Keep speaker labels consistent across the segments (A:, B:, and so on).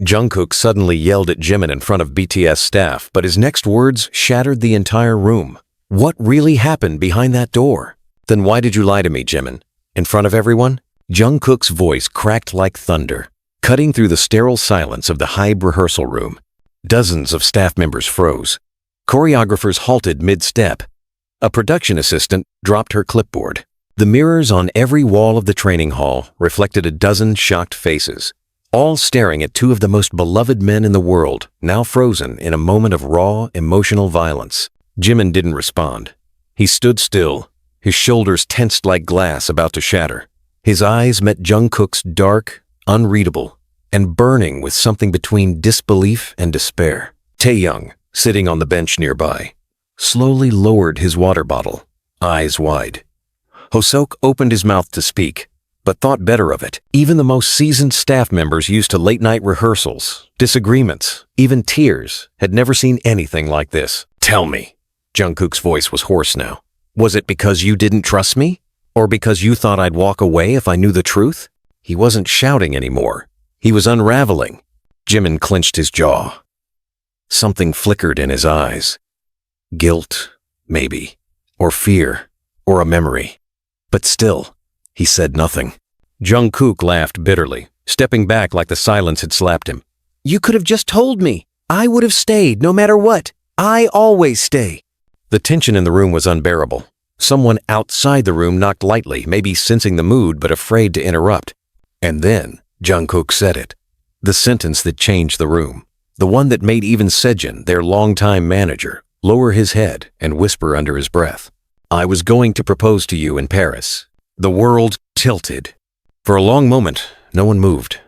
A: Jungkook suddenly yelled at Jimin in front of BTS staff, but his next words shattered the entire room. What really happened behind that door? Then why did you lie to me, Jimin? In front of everyone? Jungkook's voice cracked like thunder, cutting through the sterile silence of the Hybe rehearsal room. Dozens of staff members froze. Choreographers halted mid-step. A production assistant dropped her clipboard. The mirrors on every wall of the training hall reflected a dozen shocked faces, all staring at two of the most beloved men in the world, now frozen in a moment of raw, emotional violence. Jimin didn't respond. He stood still, his shoulders tensed like glass about to shatter. His eyes met Jungkook's dark, unreadable, and burning with something between disbelief and despair. Taehyung, sitting on the bench nearby, slowly lowered his water bottle, eyes wide. Hoseok opened his mouth to speak, but thought better of it. Even the most seasoned staff members used to late-night rehearsals, disagreements, even tears, had never seen anything like this. Tell me. Jungkook's voice was hoarse now. Was it because you didn't trust me? Or because you thought I'd walk away if I knew the truth? He wasn't shouting anymore. He was unraveling. Jimin clenched his jaw. Something flickered in his eyes. Guilt, maybe. Or fear. Or a memory. But still, he said nothing. Jungkook laughed bitterly, stepping back like the silence had slapped him. You could have just told me. I would have stayed, no matter what. I always stay. The tension in the room was unbearable. Someone outside the room knocked lightly, maybe sensing the mood but afraid to interrupt. And then Jungkook said it. The sentence that changed the room. The one that made even Sejin, their longtime manager, lower his head and whisper under his breath. I was going to propose to you in Paris. The world tilted. For a long moment, no one moved.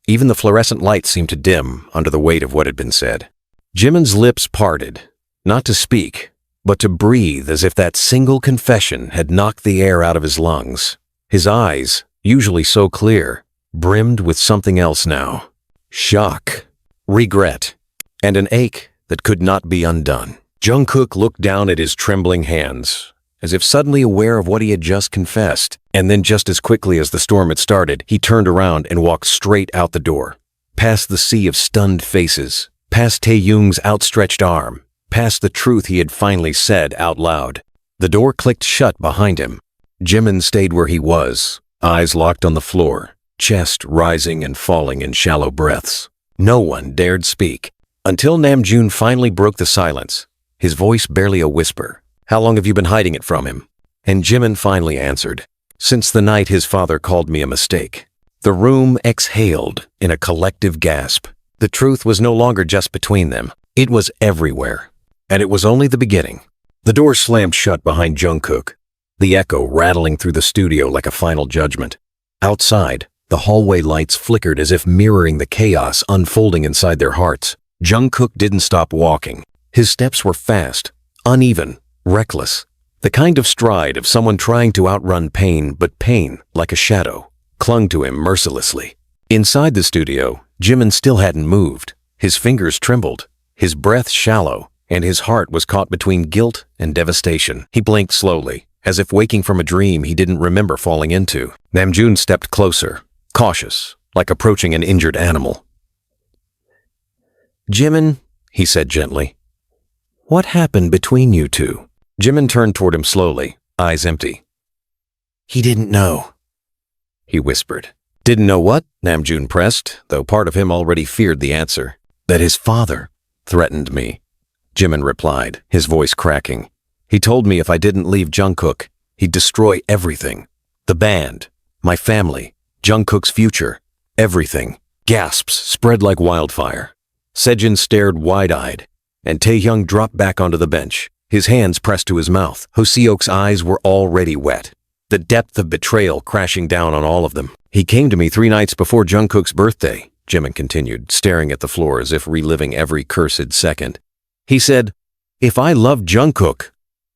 A: Even the fluorescent lights seemed to dim under the weight of what had been said. Jimin's lips parted, not to speak, but to breathe as if that single confession had knocked the air out of his lungs. His eyes, usually so clear, brimmed with something else now. Shock, regret, and an ache that could not be undone. Jungkook looked down at his trembling hands, as if suddenly aware of what he had just confessed. And then just as quickly as the storm had started, he turned around and walked straight out the door. Past the sea of stunned faces, past Taehyung's outstretched arm, past the truth he had finally said out loud. The door clicked shut behind him. Jimin stayed where he was, eyes locked on the floor, chest rising and falling in shallow breaths. No one dared speak, until Namjoon finally broke the silence, his voice barely a whisper. How long have you been hiding it from him? And Jimin finally answered, since the night his father called me a mistake. The room exhaled in a collective gasp. The truth was no longer just between them. It was everywhere. And it was only the beginning. The door slammed shut behind Jungkook, the echo rattling through the studio like a final judgment. Outside, the hallway lights flickered as if mirroring the chaos unfolding inside their hearts. Jungkook didn't stop walking. His steps were fast, uneven, reckless. The kind of stride of someone trying to outrun pain, but pain, like a shadow, clung to him mercilessly. Inside the studio, Jimin still hadn't moved. His fingers trembled, his breath shallow, and his heart was caught between guilt and devastation. He blinked slowly, as if waking from a dream he didn't remember falling into. Namjoon stepped closer, cautious, like approaching an injured animal. Jimin, he said gently, what happened between you two? Jimin turned toward him slowly, eyes empty. He didn't know, he whispered. Didn't know what? Namjoon pressed, though part of him already feared the answer. That his father threatened me, Jimin replied, his voice cracking. He told me if I didn't leave Jungkook, he'd destroy everything. The band, my family, Jungkook's future, everything. Gasps spread like wildfire. Sejin stared wide-eyed, and Taehyung dropped back onto the bench, his hands pressed to his mouth. Hoseok's eyes were already wet, the depth of betrayal crashing down on all of them. He came to me 3 nights before Jungkook's birthday, Jimin continued, staring at the floor as if reliving every cursed second. He said, if I loved Jungkook,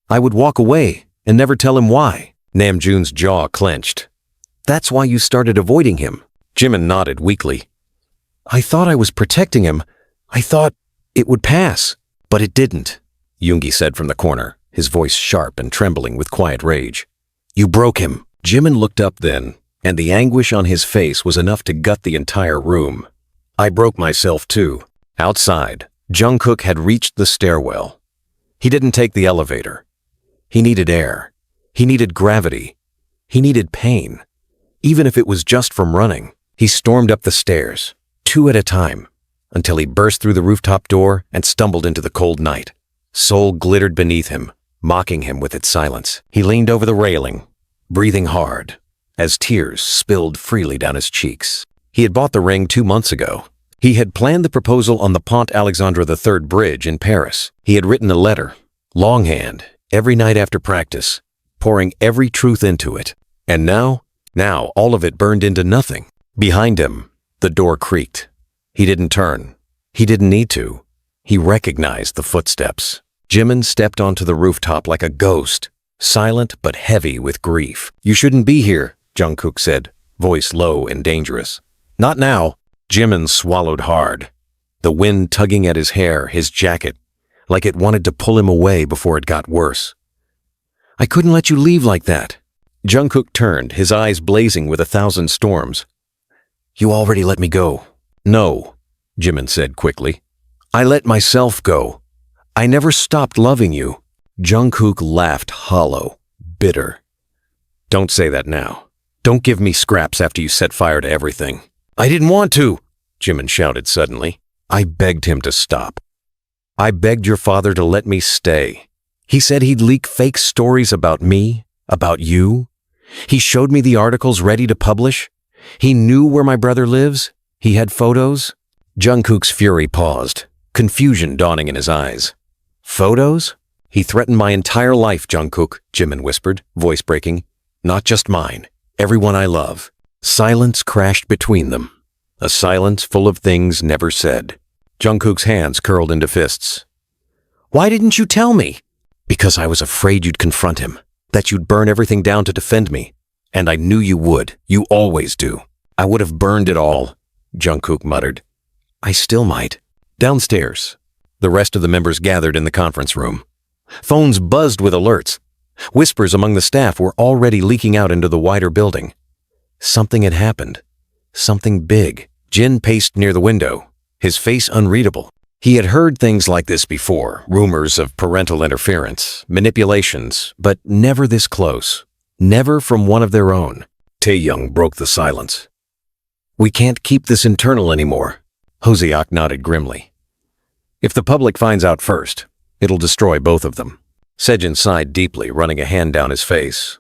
A: I would walk away and never tell him why. Namjoon's jaw clenched. That's why you started avoiding him. Jimin nodded weakly. I thought I was protecting him. I thought it would pass, but it didn't, Yoongi said from the corner, his voice sharp and trembling with quiet rage. You broke him. Jimin looked up then, and the anguish on his face was enough to gut the entire room. I broke myself too. Outside, Jungkook had reached the stairwell. He didn't take the elevator. He needed air. He needed gravity. He needed pain. Even if it was just from running, he stormed up the stairs, 2 at a time, until he burst through the rooftop door and stumbled into the cold night. Seoul glittered beneath him, mocking him with its silence. He leaned over the railing, breathing hard, as tears spilled freely down his cheeks. He had bought the ring 2 months ago. He had planned the proposal on the Pont Alexandre III bridge in Paris. He had written a letter, longhand, every night after practice, pouring every truth into it. And now all of it burned into nothing. Behind him, the door creaked. He didn't turn. He didn't need to. He recognized the footsteps. Jimin stepped onto the rooftop like a ghost, silent but heavy with grief. "You shouldn't be here," Jungkook said, voice low and dangerous. "Not now." Jimin swallowed hard, the wind tugging at his hair, his jacket, like it wanted to pull him away before it got worse. "I couldn't let you leave like that." Jungkook turned, his eyes blazing with 1,000 storms. "You already let me go." "No," Jimin said quickly. "I let myself go. I never stopped loving you." Jungkook laughed hollow, bitter. "Don't say that now. Don't give me scraps after you set fire to everything." "I didn't want to," Jimin shouted suddenly. I begged him to stop. I begged your father to let me stay. He said he'd leak fake stories about me, about you. He showed me the articles ready to publish. He knew where my brother lives. He had photos. Jungkook's fury paused, confusion dawning in his eyes. "Photos? He threatened my entire life, Jungkook," Jimin whispered, voice breaking. "Not just mine, everyone I love." Silence crashed between them, a silence full of things never said. Jungkook's hands curled into fists. "Why didn't you tell me?" "Because I was afraid you'd confront him, that you'd burn everything down to defend me. And I knew you would. You always do." "I would have burned it all," Jungkook muttered. "I still might." Downstairs, the rest of the members gathered in the conference room. Phones buzzed with alerts. Whispers among the staff were already leaking out into the wider building. Something had happened. Something big. Jin paced near the window, his face unreadable. He had heard things like this before, rumors of parental interference, manipulations, but never this close. Never from one of their own. Taehyung broke the silence. "We can't keep this internal anymore." Hoseok nodded grimly. "If the public finds out first, it'll destroy both of them." Sejin sighed deeply, running a hand down his face.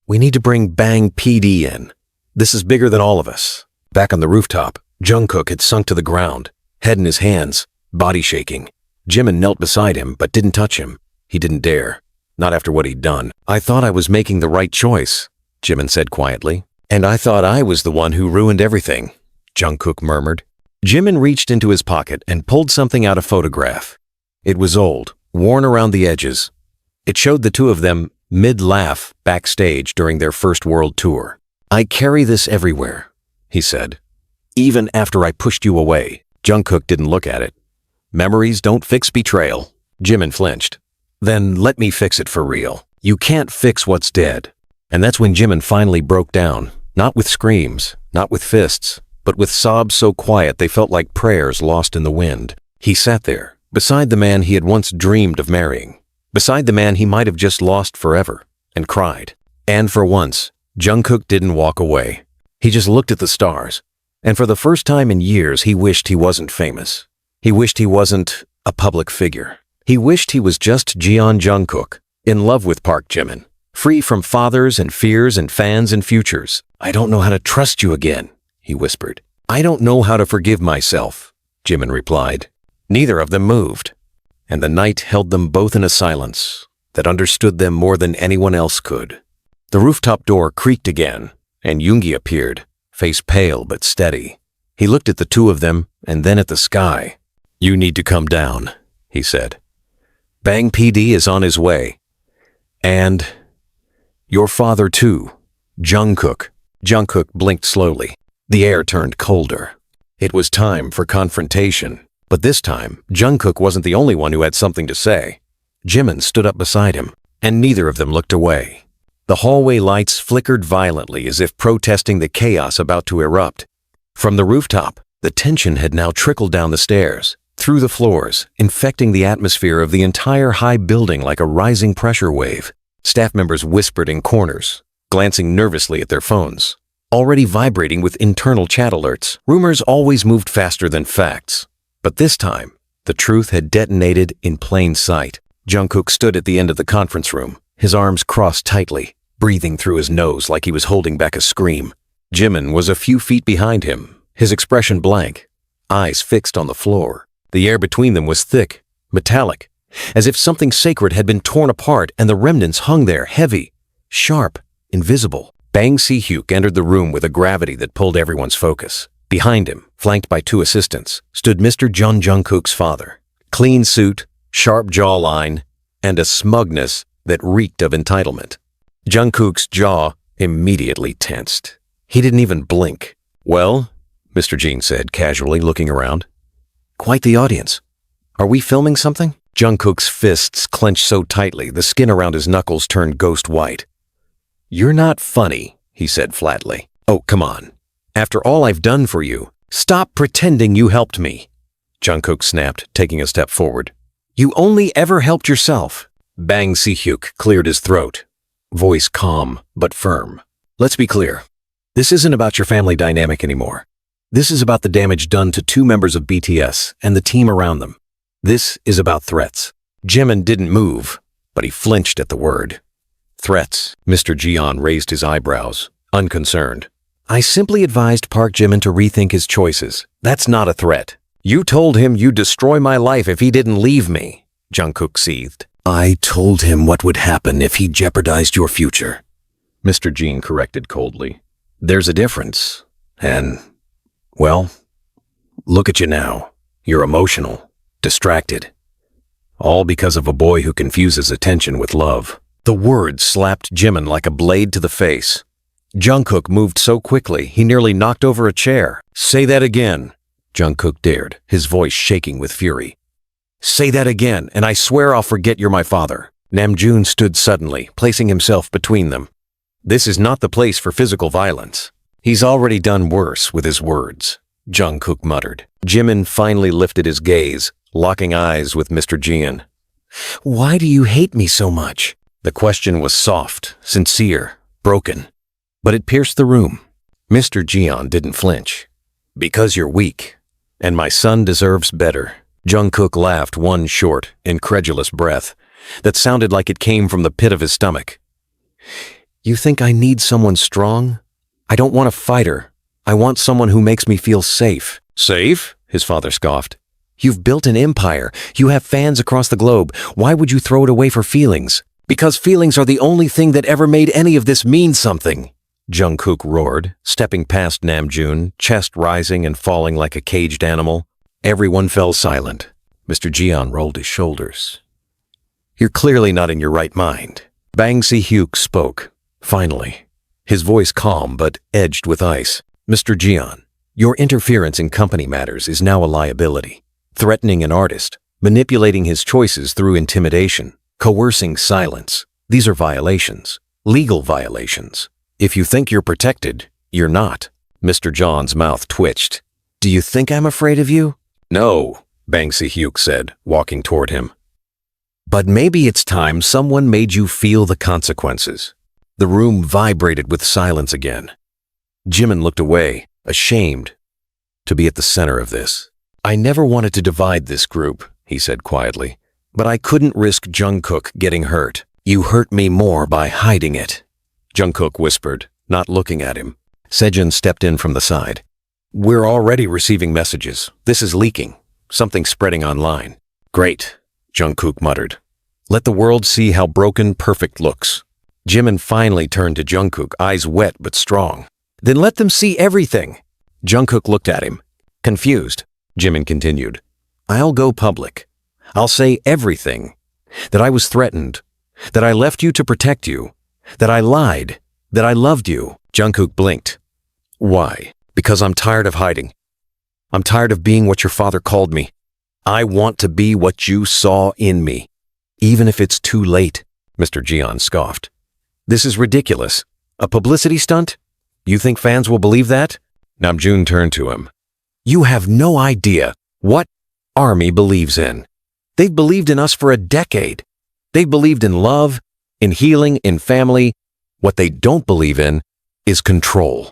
A: "We need to bring Bang PD in. This is bigger than all of us." Back on the rooftop, Jungkook had sunk to the ground, head in his hands, body shaking. Jimin knelt beside him, but didn't touch him. He didn't dare. Not after what he'd done. "I thought I was making the right choice," Jimin said quietly. "And I thought I was the one who ruined everything," Jungkook murmured. Jimin reached into his pocket and pulled something out, a photograph. It was old, worn around the edges. It showed the two of them mid-laugh backstage during their first world tour. "I carry this everywhere," he said. "Even after I pushed you away." Jungkook didn't look at it. "Memories don't fix betrayal." Jimin flinched. "Then let me fix it for real." "You can't fix what's dead." And that's when Jimin finally broke down, not with screams, not with fists, but with sobs so quiet they felt like prayers lost in the wind. He sat there, beside the man he had once dreamed of marrying, beside the man he might have just lost forever, and cried. And for once, Jungkook didn't walk away. He just looked at the stars. And for the first time in years, he wished he wasn't famous. He wished he wasn't a public figure. He wished he was just Jeon Jungkook, in love with Park Jimin, free from fathers and fears and fans and futures. "I don't know how to trust you again," he whispered. "I don't know how to forgive myself," Jimin replied. Neither of them moved, and the night held them both in a silence that understood them more than anyone else could. The rooftop door creaked again, and Yoongi appeared, face pale but steady. He looked at the two of them and then at the sky. "You need to come down," he said. "Bang PD is on his way. And your father too, Jungkook." Jungkook blinked slowly. The air turned colder. It was time for confrontation. But this time, Jungkook wasn't the only one who had something to say. Jimin stood up beside him, and neither of them looked away. The hallway lights flickered violently as if protesting the chaos about to erupt. From the rooftop, The tension had now trickled down the stairs, through the floors, infecting the atmosphere of the entire high building like a rising pressure wave. Staff members whispered in corners, glancing nervously at their phones, already vibrating with internal chat alerts. Rumors always moved faster than facts. But this time, the truth had detonated in plain sight. Jungkook stood at the end of the conference room, his arms crossed tightly, breathing through his nose like he was holding back a scream. Jimin was a few feet behind him, his expression blank, eyes fixed on the floor. The air between them was thick, metallic, as if something sacred had been torn apart and the remnants hung there, heavy, sharp, invisible. Bang Si-hyuk entered the room with a gravity that pulled everyone's focus. Behind him, flanked by two assistants, stood Mr. Jungkook's father. Clean suit, sharp jawline, and a smugness that reeked of entitlement. Jungkook's jaw immediately tensed. He didn't even blink. "Well," Mr. Jeon said casually, looking around. "Quite the audience. Are we filming something?" Jungkook's fists clenched so tightly the skin around his knuckles turned ghost white. "You're not funny," he said flatly. "Oh, come on. After all I've done for you, stop pretending you helped me," Jungkook snapped, taking a step forward. "You only ever helped yourself." Bang Si-hyuk cleared his throat, voice calm but firm. "Let's be clear. This isn't about your family dynamic anymore. This is about the damage done to two members of BTS and the team around them. This is about threats." Jimin didn't move, but he flinched at the word. "Threats?" Mr. Jeon raised his eyebrows, unconcerned. "I simply advised Park Jimin to rethink his choices. That's not a threat." "You told him you'd destroy my life if he didn't leave me," Jungkook seethed. "I told him what would happen if he jeopardized your future," Mr. Jeon corrected coldly. "There's a difference. And, well, look at you now. You're emotional, distracted. All because of a boy who confuses attention with love." The words slapped Jimin like a blade to the face. Jungkook moved so quickly he nearly knocked over a chair. "Say that again," Jungkook dared, his voice shaking with fury. "Say that again, and I swear I'll forget you're my father." Namjoon stood suddenly, placing himself between them. "This is not the place for physical violence." "He's already done worse with his words," Jungkook muttered. Jimin finally lifted his gaze, locking eyes with Mr. Jeon. "Why do you hate me so much?" The question was soft, sincere, broken, but it pierced the room. Mr. Jeon didn't flinch. "Because you're weak, and my son deserves better." Jungkook laughed one short, incredulous breath that sounded like it came from the pit of his stomach. "You think I need someone strong? I don't want a fighter. I want someone who makes me feel safe." "Safe?" his father scoffed. "You've built an empire. You have fans across the globe. Why would you throw it away for feelings?" "Because feelings are the only thing that ever made any of this mean something," Jungkook roared, stepping past Namjoon, chest rising and falling like a caged animal. Everyone fell silent. Mr. Jeon rolled his shoulders. "You're clearly not in your right mind." Bang Si-hyuk spoke, finally, his voice calm but edged with ice. "Mr. Jeon, your interference in company matters is now a liability. Threatening an artist, manipulating his choices through intimidation, coercing silence. These are violations, legal violations. If you think you're protected, you're not." Mr. Jeon's mouth twitched. "Do you think I'm afraid of you?" "No," Bang Si-hyuk said, walking toward him. "But maybe it's time someone made you feel the consequences." The room vibrated with silence again. Jimin looked away, ashamed to be at the center of this. "I never wanted to divide this group," he said quietly, "but I couldn't risk Jungkook getting hurt." "You hurt me more by hiding it," Jungkook whispered, not looking at him. Sejun stepped in from the side. "We're already receiving messages. This is leaking. Something spreading online." "Great," Jungkook muttered. "Let the world see how broken perfect looks." Jimin finally turned to Jungkook, eyes wet but strong. "Then let them see everything." Jungkook looked at him, confused. Jimin continued. "I'll go public. I'll say everything. That I was threatened. That I left you to protect you. That I lied. That I loved you." Jungkook blinked. "Why?" "Because I'm tired of hiding. I'm tired of being what your father called me. I want to be what you saw in me. Even if it's too late," Mr. Jeon scoffed. "This is ridiculous. A publicity stunt? You think fans will believe that?" Namjoon turned to him. You have no idea what ARMY believes in. They've believed in us for a decade. They've believed in love, in healing, in family. What they don't believe in is control.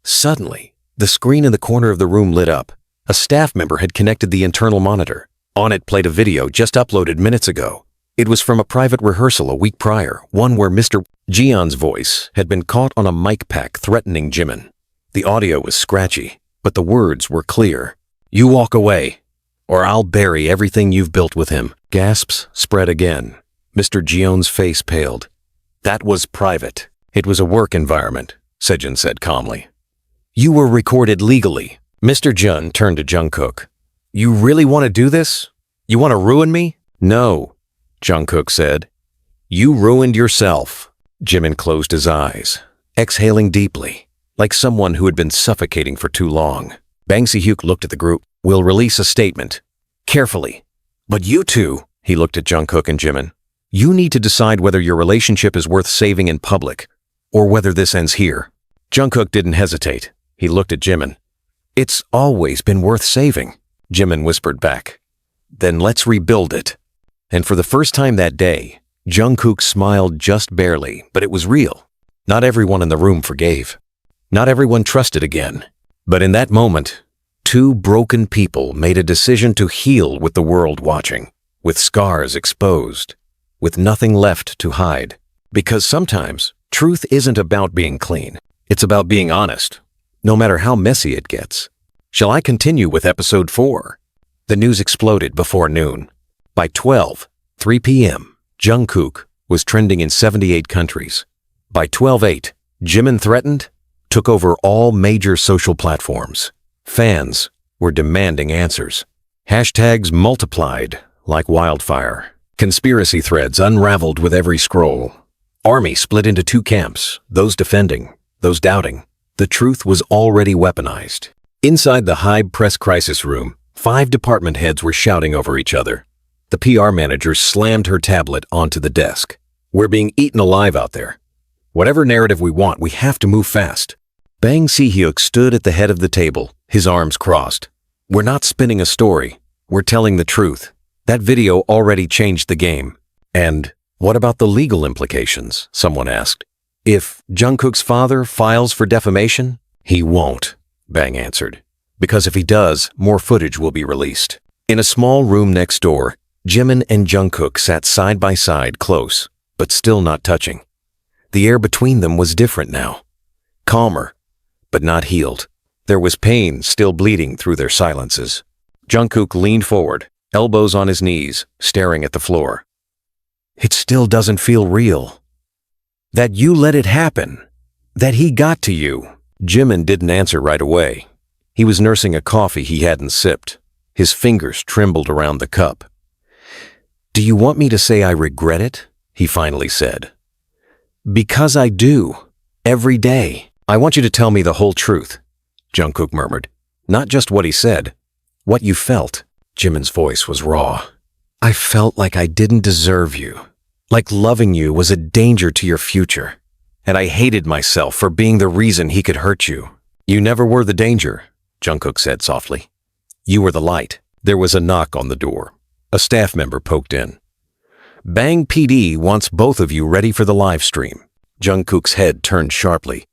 A: Suddenly, the screen in the corner of the room lit up. A staff member had connected the internal monitor. On it played a video just uploaded minutes ago. It was from a private rehearsal a week prior, one where Mr. Jeon's voice had been caught on a mic pack threatening Jimin. The audio was scratchy, but the words were clear. "You walk away, or I'll bury everything you've built with him." Gasps spread again. Mr. Jeon's face paled. "That was private. It was a work environment," Sejun said calmly. "You were recorded legally." Mr. Jeon turned to Jungkook. "You really want to do this? You want to ruin me?" "No," Jungkook said. "You ruined yourself." Jimin closed his eyes, exhaling deeply, like someone who had been suffocating for too long. Bang Si-hyuk looked at the group. "We'll release a statement. Carefully. But you two," he looked at Jungkook and Jimin, "you need to decide whether your relationship is worth saving in public, or whether this ends here." Jungkook didn't hesitate. He looked at Jimin. "It's always been worth saving," Jimin whispered back. "Then let's rebuild it." And for the first time that day, Jungkook smiled just barely, but it was real. Not everyone in the room forgave. Not everyone trusted again. But in that moment, two broken people made a decision to heal with the world watching, with scars exposed, with nothing left to hide. Because sometimes, truth isn't about being clean. It's about being honest, no matter how messy it gets. Shall I continue with episode 4? The news exploded before noon. By 3 p.m., Jungkook was trending in 78 countries. By 12:08, Jimin threatened, took over all major social platforms. Fans were demanding answers. Hashtags multiplied like wildfire. Conspiracy threads unraveled with every scroll. ARMY split into two camps, those defending, those doubting. The truth was already weaponized. Inside the Hybe press crisis room, 5 department heads were shouting over each other. The PR manager slammed her tablet onto the desk. "We're being eaten alive out there. Whatever narrative we want, we have to move fast." Bang Si-hyuk stood at the head of the table, his arms crossed. "We're not spinning a story. We're telling the truth. That video already changed the game." "And what about the legal implications?" someone asked. "If Jungkook's father files for defamation?" "He won't," Bang answered. "Because if he does, more footage will be released." In a small room next door, Jimin and Jungkook sat side by side, close, but still not touching. The air between them was different now. Calmer, but not healed. There was pain still bleeding through their silences. Jungkook leaned forward, elbows on his knees, staring at the floor. "It still doesn't feel real. That you let it happen. That he got to you." Jimin didn't answer right away. He was nursing a coffee he hadn't sipped. His fingers trembled around the cup. "Do you want me to say I regret it?" he finally said. "Because I do. Every day." "I want you to tell me the whole truth," Jungkook murmured. "Not just what he said. What you felt." Jimin's voice was raw. "I felt like I didn't deserve you. Like loving you was a danger to your future. And I hated myself for being the reason he could hurt you." "You never were the danger," Jungkook said softly. "You were the light." There was a knock on the door. A staff member poked in. "Bang PD wants both of you ready for the live stream." Jungkook's head turned sharply.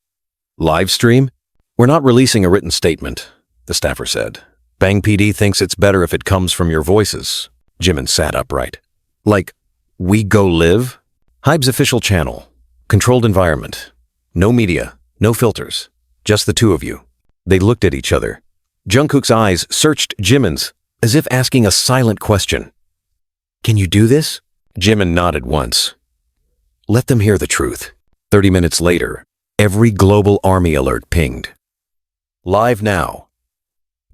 A: "Live stream? We're not releasing a written statement," the staffer said. "Bang PD thinks it's better if it comes from your voices." Jimin sat upright. "Like, we go live?" Hybe's official channel. Controlled environment. No media, no filters. Just the two of you. They looked at each other. Jungkook's eyes searched Jimin's, as if asking a silent question. "Can you do this?" Jimin nodded once. "Let them hear the truth." 30 minutes later, every global ARMY alert pinged. Live now.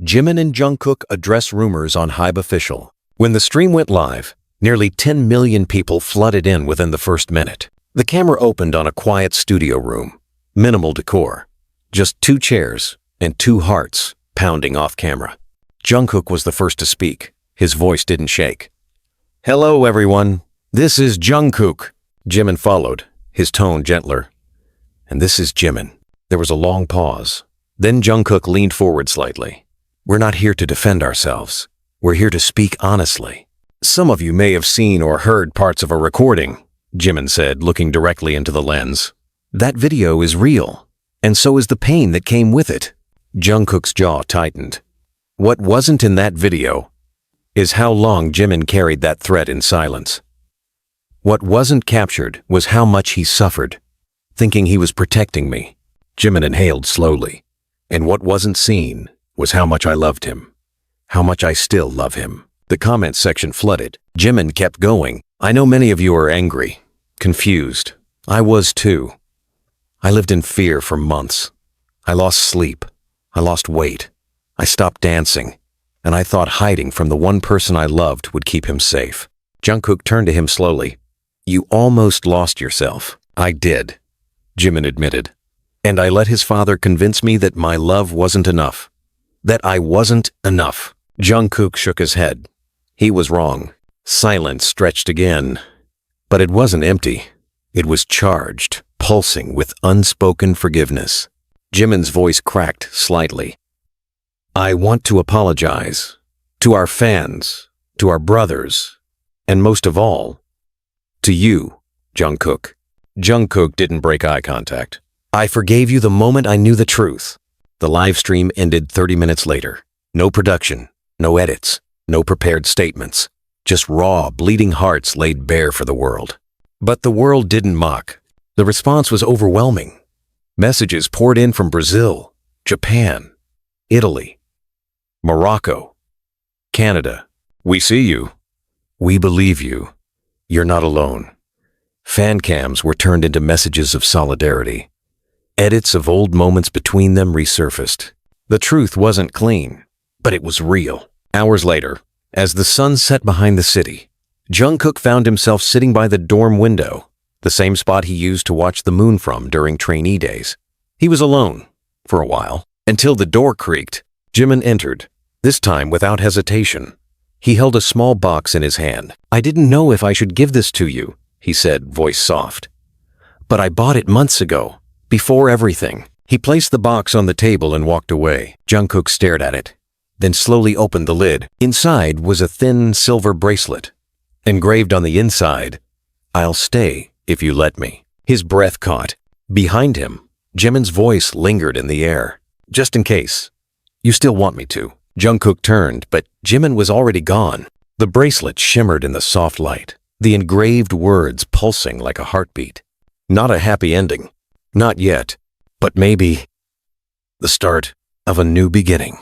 A: Jimin and Jungkook address rumors on Hybe Official. When the stream went live, nearly 10 million people flooded in within the first minute. The camera opened on a quiet studio room. Minimal decor. Just 2 chairs and 2 hearts pounding off camera. Jungkook was the first to speak. His voice didn't shake. "Hello, everyone. This is Jungkook." Jimin followed, his tone gentler. "And this is Jimin." There was a long pause. Then Jungkook leaned forward slightly. We're not here to defend ourselves. We're here to speak honestly. Some of you may have seen or heard parts of a recording, Jimin said, looking directly into the lens. That video is real, and so is the pain that came with it. Jungkook's jaw tightened. What wasn't in that video is how long Jimin carried that threat in silence. What wasn't captured was how much he suffered, thinking he was protecting me. Jimin inhaled slowly. And what wasn't seen was how much I loved him. How much I still love him. The comment section flooded. Jimin kept going. I know many of you are angry, confused. I was too. I lived in fear for months. I lost sleep. I lost weight. I stopped dancing. And I thought hiding from the one person I loved would keep him safe. Jungkook turned to him slowly. You almost lost yourself. I did, Jimin admitted. And I let his father convince me that my love wasn't enough. That I wasn't enough. Jungkook shook his head. He was wrong. Silence stretched again. But it wasn't empty. It was charged, pulsing with unspoken forgiveness. Jimin's voice cracked slightly. I want to apologize. To our fans, to our brothers, and most of all, to you, Jungkook. Jungkook didn't break eye contact. I forgave you the moment I knew the truth. The live stream ended 30 minutes later. No production, no edits, no prepared statements. Just raw, bleeding hearts laid bare for the world. But the world didn't mock. The response was overwhelming. Messages poured in from Brazil, Japan, Italy, Morocco, Canada. We see you. We believe you. You're not alone. Fan cams were turned into messages of solidarity. Edits of old moments between them resurfaced. The truth wasn't clean, but it was real. Hours later, as the sun set behind the city, Jungkook found himself sitting by the dorm window, the same spot he used to watch the moon from during trainee days. He was alone, for a while, until the door creaked. Jimin entered, this time without hesitation. He held a small box in his hand. I didn't know if I should give this to you, he said, voice soft. But I bought it months ago, before everything. He placed the box on the table and walked away. Jungkook stared at it, then slowly opened the lid. Inside was a thin silver bracelet. Engraved on the inside, I'll stay if you let me. His breath caught. Behind him, Jimin's voice lingered in the air. Just in case. You still want me to. Jungkook turned, but Jimin was already gone. The bracelet shimmered in the soft light, the engraved words pulsing like a heartbeat. Not a happy ending. Not yet. But maybe the start of a new beginning.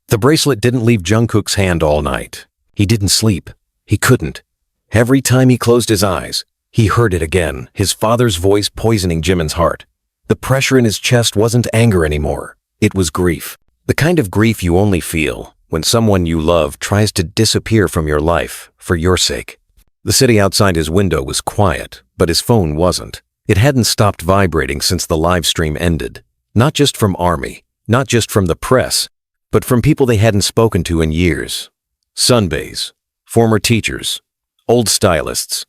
A: The bracelet didn't leave Jungkook's hand all night. He didn't sleep. He couldn't. Every time he closed his eyes, he heard it again, his father's voice poisoning Jimin's heart. The pressure in his chest wasn't anger anymore. It was grief. The kind of grief you only feel when someone you love tries to disappear from your life for your sake. The city outside his window was quiet, but his phone wasn't. It hadn't stopped vibrating since the live stream ended. Not just from ARMY, not just from the press, but from people they hadn't spoken to in years. Sunbays, former teachers, old stylists.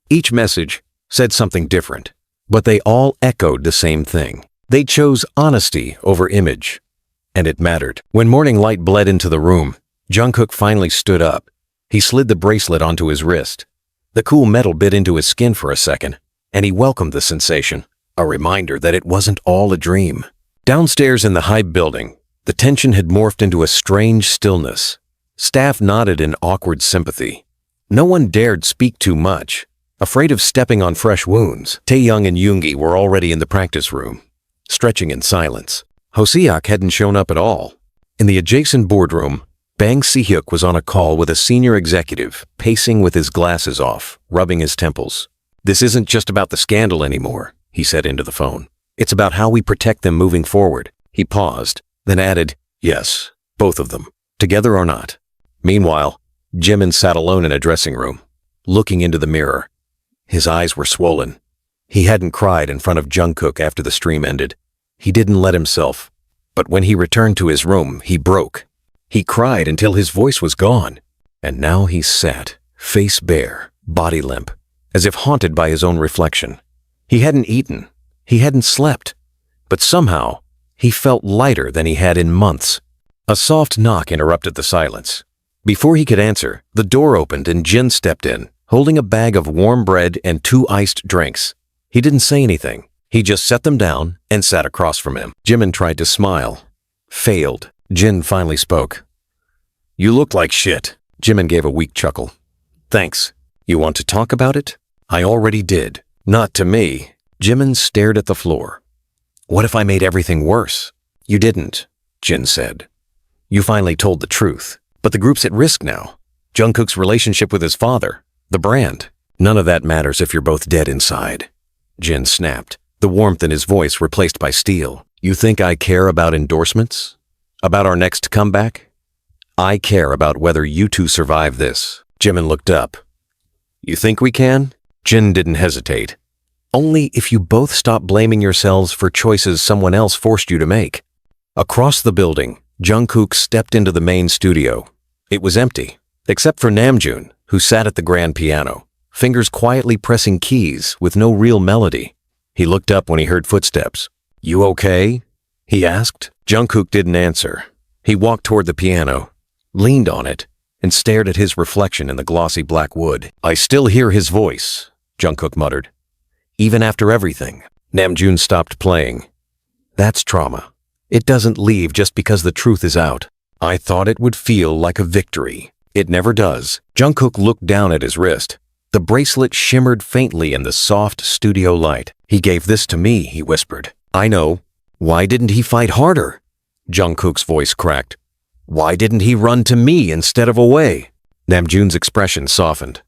A: Each message said something different, but they all echoed the same thing. They chose honesty over image. And it mattered. When morning light bled into the room, Jungkook finally stood up. He slid the bracelet onto his wrist. The cool metal bit into his skin for a second, and he welcomed the sensation, a reminder that it wasn't all a dream. Downstairs in the Hype building, the tension had morphed into a strange stillness. Staff nodded in awkward sympathy. No one dared speak too much, afraid of stepping on fresh wounds. Taehyung and Yoongi were already in the practice room, stretching in silence. Hoseok hadn't shown up at all. In the adjacent boardroom, Bang Si-hyuk was on a call with a senior executive, pacing with his glasses off, rubbing his temples. This isn't just about the scandal anymore, he said into the phone. It's about how we protect them moving forward. He paused, then added, yes, both of them, together or not. Meanwhile, Jimin sat alone in a dressing room, looking into the mirror. His eyes were swollen. He hadn't cried in front of Jungkook after the stream ended. He didn't let himself. But when he returned to his room, he broke. He cried until his voice was gone. And now he sat, face bare, body limp, as if haunted by his own reflection. He hadn't eaten. He hadn't slept. But somehow, he felt lighter than he had in months. A soft knock interrupted the silence. Before he could answer, the door opened and Jin stepped in, holding a bag of warm bread and 2 iced drinks. He didn't say anything. He just set them down and sat across from him. Jimin tried to smile. Failed. Jin finally spoke. "You look like shit." Jimin gave a weak chuckle. "Thanks. You want to talk about it?" "I already did." "Not to me." Jimin stared at the floor. "What if I made everything worse?" "You didn't," Jin said. "You finally told the truth. But the group's at risk now. Jungkook's relationship with his father, the brand. None of that matters if you're both dead inside." Jin snapped, the warmth in his voice replaced by steel. "You think I care about endorsements? About our next comeback? I care about whether you two survive this." Jimin looked up. "You think we can?" Jin didn't hesitate. "Only if you both stop blaming yourselves for choices someone else forced you to make." Across the building, Jungkook stepped into the main studio. It was empty, except for Namjoon, who sat at the grand piano, fingers quietly pressing keys with no real melody. He looked up when he heard footsteps. "You okay?" he asked. Jungkook didn't answer. He walked toward the piano, leaned on it, and stared at his reflection in the glossy black wood. "I still hear his voice," Jungkook muttered. "Even after everything." Namjoon stopped playing. "That's trauma. It doesn't leave just because the truth is out. I thought it would feel like a victory. It never does." Jungkook looked down at his wrist. The bracelet shimmered faintly in the soft studio light. "He gave this to me," he whispered. "I know. Why didn't he fight harder?" Jungkook's voice cracked. "Why didn't he run to me instead of away?" Namjoon's expression softened.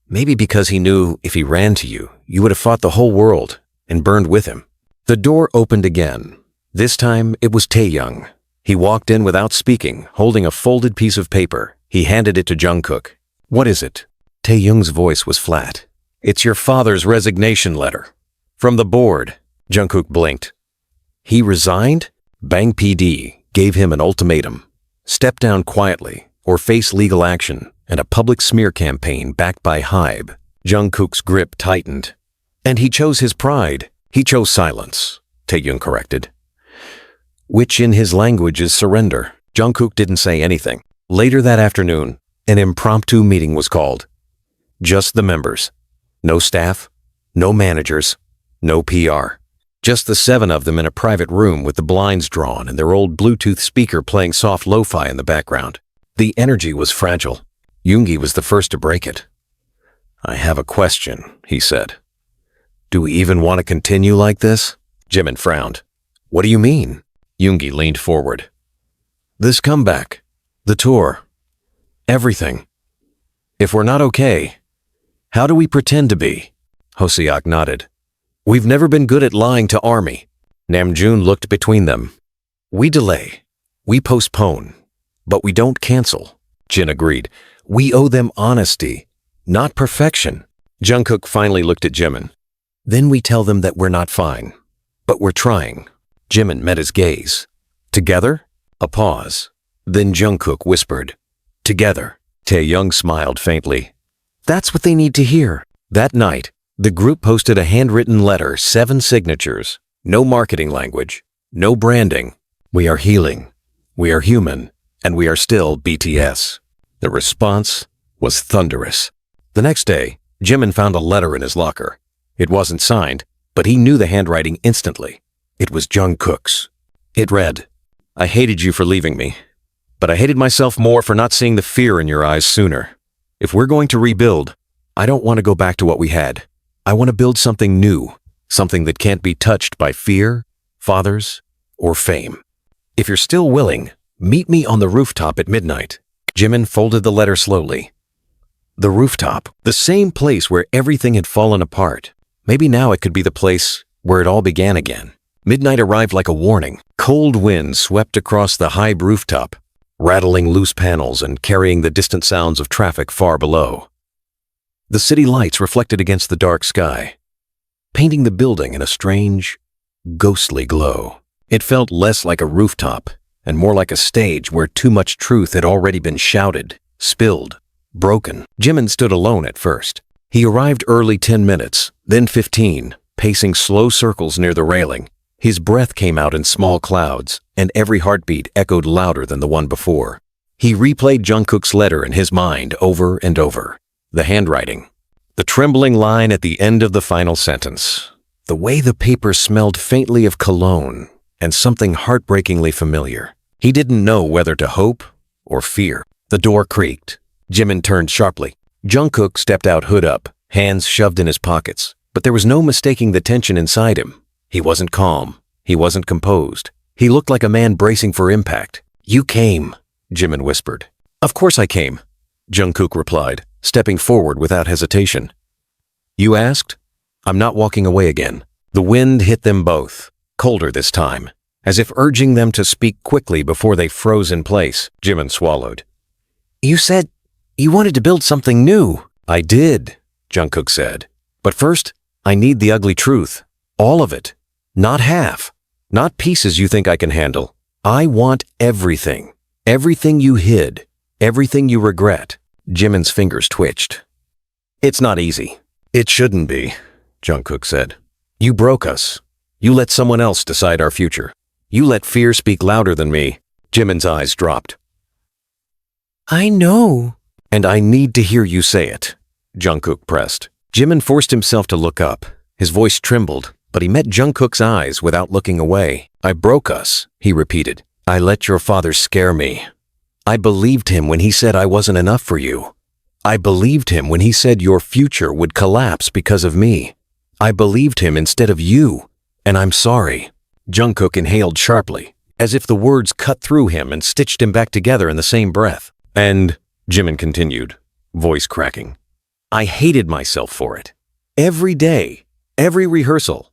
A: "Maybe because he knew if he ran to you, you would have fought the whole world and burned with him." The door opened again. This time it was Taehyung. He walked in without speaking, holding a folded piece of paper. He handed it to Jungkook. "What is it?" Taehyung's voice was flat. "It's your father's resignation letter. From the board." Jungkook blinked. "He resigned?" Bang PD gave him an ultimatum. Step down quietly or face legal action and a public smear campaign backed by Hybe. Jungkook's grip tightened. "And he chose his pride." "He chose silence," Taehyung corrected. "Which in his language is surrender." Jungkook didn't say anything. Later that afternoon, an impromptu meeting was called. Just the members. No staff, no managers, no PR. Just the 7 of them in a private room with the blinds drawn and their old Bluetooth speaker playing soft lo-fi in the background. The energy was fragile. Yoongi was the first to break it. "I have a question," he said. "Do we even want to continue like this?" Jimin frowned. "What do you mean?" Yoongi leaned forward. "This comeback, the tour, everything. If we're not okay, how do we pretend to be?" Hoseok nodded. "We've never been good at lying to Army." Namjoon looked between them. "We delay. We postpone. But we don't cancel." Jin agreed. "We owe them honesty, not perfection." Jungkook finally looked at Jimin. "Then we tell them that we're not fine, but we're trying." Jimin met his gaze. "Together?" A pause. Then Jungkook whispered, "Together." Taehyung smiled faintly. "That's what they need to hear." That night, the group posted a handwritten letter, 7 signatures. No marketing language, no branding. "We are healing, we are human, and we are still BTS." The response was thunderous. The next day, Jimin found a letter in his locker. It wasn't signed, but he knew the handwriting instantly. It was Jungkook's. It read, "I hated you for leaving me, but I hated myself more for not seeing the fear in your eyes sooner. If we're going to rebuild, I don't want to go back to what we had. I want to build something new, something that can't be touched by fear, fathers, or fame. If you're still willing, meet me on the rooftop at midnight." Jimin folded the letter slowly. The rooftop, the same place where everything had fallen apart. Maybe now it could be the place where it all began again. Midnight arrived like a warning. Cold winds swept across the high rooftop, rattling loose panels and carrying the distant sounds of traffic far below. The city lights reflected against the dark sky, painting the building in a strange, ghostly glow. It felt less like a rooftop and more like a stage where too much truth had already been shouted, spilled, broken. Jimin stood alone at first. He arrived early 10 minutes, then 15, pacing slow circles near the railing. His breath came out in small clouds, and every heartbeat echoed louder than the one before. He replayed Jungkook's letter in his mind over and over. The handwriting. The trembling line at the end of the final sentence. The way the paper smelled faintly of cologne, and something heartbreakingly familiar. He didn't know whether to hope or fear. The door creaked. Jimin turned sharply. Jungkook stepped out hood up, hands shoved in his pockets. But there was no mistaking the tension inside him. He wasn't calm. He wasn't composed. He looked like a man bracing for impact. "You came," Jimin whispered. "Of course I came," Jungkook replied, stepping forward without hesitation. "You asked? I'm not walking away again." The wind hit them both, colder this time, as if urging them to speak quickly before they froze in place. Jimin swallowed. "You said you wanted to build something new." "I did," Jungkook said. "But first, I need the ugly truth. All of it. Not half. Not pieces you think I can handle. I want everything. Everything you hid. Everything you regret." Jimin's fingers twitched. "It's not easy." "It shouldn't be," Jungkook said. "You broke us. You let someone else decide our future. You let fear speak louder than me." Jimin's eyes dropped. "I know." "And I need to hear you say it," Jungkook pressed. Jimin forced himself to look up. His voice trembled, but he met Jungkook's eyes without looking away. "I broke us," he repeated. "I let your father scare me. I believed him when he said I wasn't enough for you. I believed him when he said your future would collapse because of me. I believed him instead of you, and I'm sorry." Jungkook inhaled sharply, as if the words cut through him and stitched him back together in the same breath. "And," Jimin continued, voice cracking, "I hated myself for it. Every day, every rehearsal,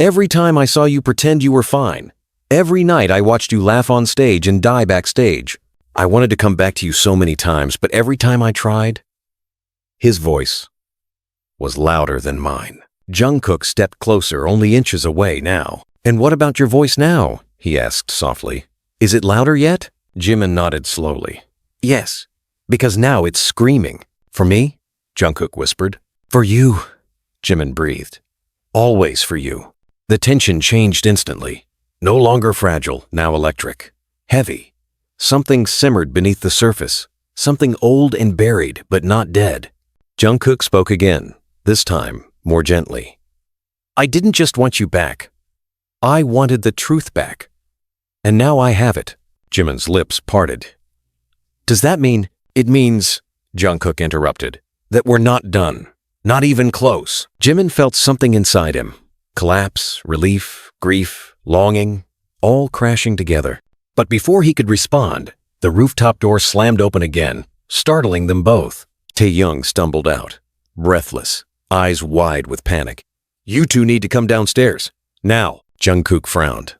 A: every time I saw you pretend you were fine, every night I watched you laugh on stage and die backstage. I wanted to come back to you so many times, but every time I tried..." His voice was louder than mine. Jungkook stepped closer, only inches away now. "And what about your voice now?" he asked softly. "Is it louder yet?" Jimin nodded slowly. "Yes, because now it's screaming." "For me?" Jungkook whispered. "For you," Jimin breathed. "Always for you." The tension changed instantly. No longer fragile, now electric. Heavy. Something simmered beneath the surface. Something old and buried, but not dead. Jungkook spoke again, this time more gently. "I didn't just want you back. I wanted the truth back. And now I have it." Jimin's lips parted. "Does that mean..." "It means," Jungkook interrupted, "that we're not done. Not even close." Jimin felt something inside him. Collapse, relief, grief, longing, all crashing together. But before he could respond, the rooftop door slammed open again, startling them both. Taehyung stumbled out, breathless, eyes wide with panic. "You two need to come downstairs. Now." Jungkook frowned.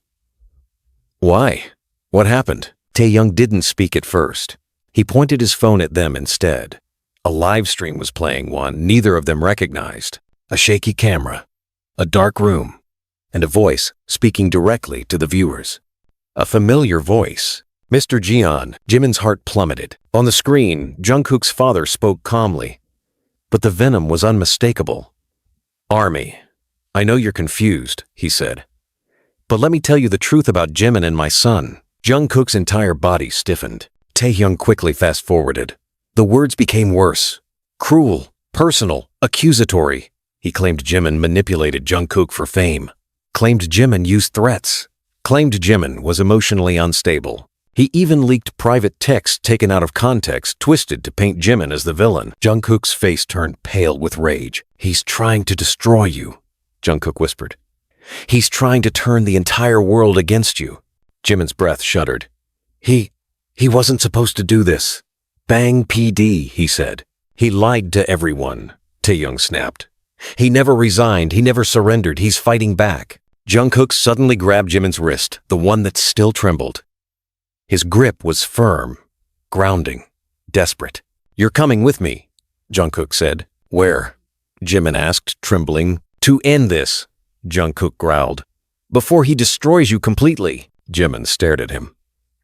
A: "Why? What happened?" Taehyung didn't speak at first. He pointed his phone at them instead. A live stream was playing one neither of them recognized. A shaky camera, a dark room, and a voice speaking directly to the viewers. A familiar voice. Mr. Jeon. Jimin's heart plummeted. On the screen, Jungkook's father spoke calmly, but the venom was unmistakable. "Army, I know you're confused," he said. "But let me tell you the truth about Jimin and my son." Jungkook's entire body stiffened. Taehyung quickly fast-forwarded. The words became worse. Cruel, personal, accusatory. He claimed Jimin manipulated Jungkook for fame. Claimed Jimin used threats. Claimed Jimin was emotionally unstable. He even leaked private texts taken out of context, twisted to paint Jimin as the villain. Jungkook's face turned pale with rage. "He's trying to destroy you," Jungkook whispered. "He's trying to turn the entire world against you." Jimin's breath shuddered. He wasn't supposed to do this." "Bang PD," he said. "He lied to everyone," Taehyung snapped. "He never resigned, he never surrendered, he's fighting back." Jungkook suddenly grabbed Jimin's wrist, the one that still trembled. His grip was firm, grounding, desperate. "You're coming with me," Jungkook said. "Where?" Jimin asked, trembling. "To end this," Jungkook growled. "Before he destroys you completely." Jimin stared at him.